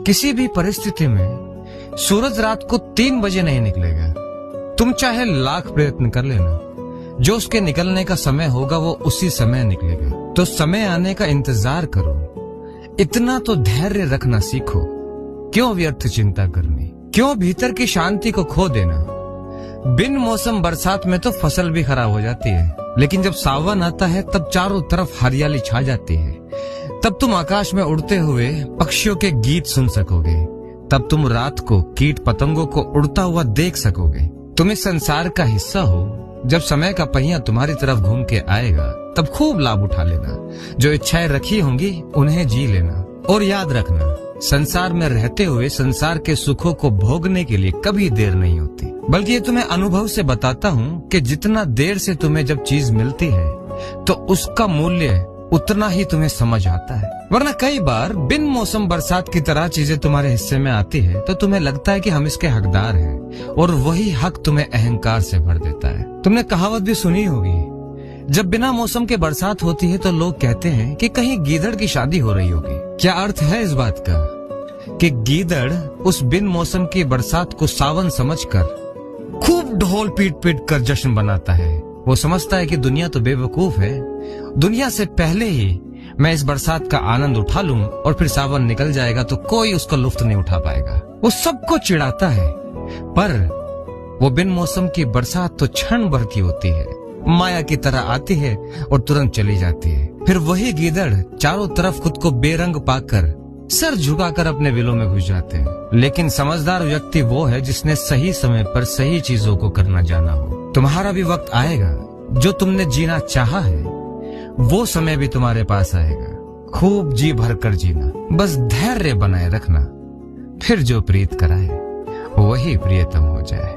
किसी भी परिस्थिति में सूरज रात को 3 बजे नहीं निकलेगा। तुम चाहे लाख प्रयत्न कर लेना, जो उसके निकलने का समय होगा वो उसी समय निकलेगा। तो समय आने का इंतजार करो। इतना तो धैर्य रखना सीखो। क्यों व्यर्थ चिंता करनी, क्यों भीतर की शांति को खो देना। बिन मौसम बरसात में तो फसल भी खराब हो जाती है, लेकिन जब सावन आता है तब चारों तरफ हरियाली छा जाती है। तब तुम आकाश में उड़ते हुए पक्षियों के गीत सुन सकोगे। तब तुम रात को कीट पतंगों को उड़ता हुआ देख सकोगे। तुम इस संसार का हिस्सा हो। जब समय का पहिया तुम्हारी तरफ घूम के आएगा तब खूब लाभ उठा लेना। जो इच्छाएं रखी होंगी उन्हें जी लेना। और याद रखना, संसार में रहते हुए संसार के सुखों को भोगने के लिए कभी देर नहीं होती। बल्कि ये तुम्हें अनुभव से बताता हूँ कि जितना देर से तुम्हें जब चीज मिलती है तो उसका मूल्य उतना ही तुम्हें समझ आता है। वरना कई बार बिन मौसम बरसात की तरह चीजें तुम्हारे हिस्से में आती है तो तुम्हें लगता है कि हम इसके हकदार हैं, और वही हक तुम्हें अहंकार से भर देता है। तुमने कहावत भी सुनी होगी, जब बिना मौसम के बरसात होती है तो लोग कहते हैं कि कहीं गीदड़ की शादी हो रही होगी। क्या अर्थ है इस बात का कि गीदड़ उस बिन मौसम की बरसात को सावन समझकर खूब ढोल पीट पीट कर जश्न मनाता है। वो समझता है कि दुनिया तो बेवकूफ है, दुनिया से पहले ही मैं इस बरसात का आनंद उठा लूं और फिर सावन निकल जाएगा तो कोई उसका लुत्फ नहीं उठा पाएगा। वो सबको चिढ़ाता है, पर वो बिन मौसम की बरसात तो क्षण भर की होती है, माया की तरह आती है और तुरंत चली जाती है। फिर वही गीदड़ चारों तरफ खुद को बेरंग पाकर सर झुकाकर अपने विलों में घुस जाते हैं। लेकिन समझदार व्यक्ति वो है जिसने सही समय पर सही चीजों को करना जाना हो। तुम्हारा भी वक्त आएगा, जो तुमने जीना चाहा है वो समय भी तुम्हारे पास आएगा। खूब जी भर कर जीना, बस धैर्य बनाए रखना। फिर जो प्रीत कराए वही प्रियतम हो जाए।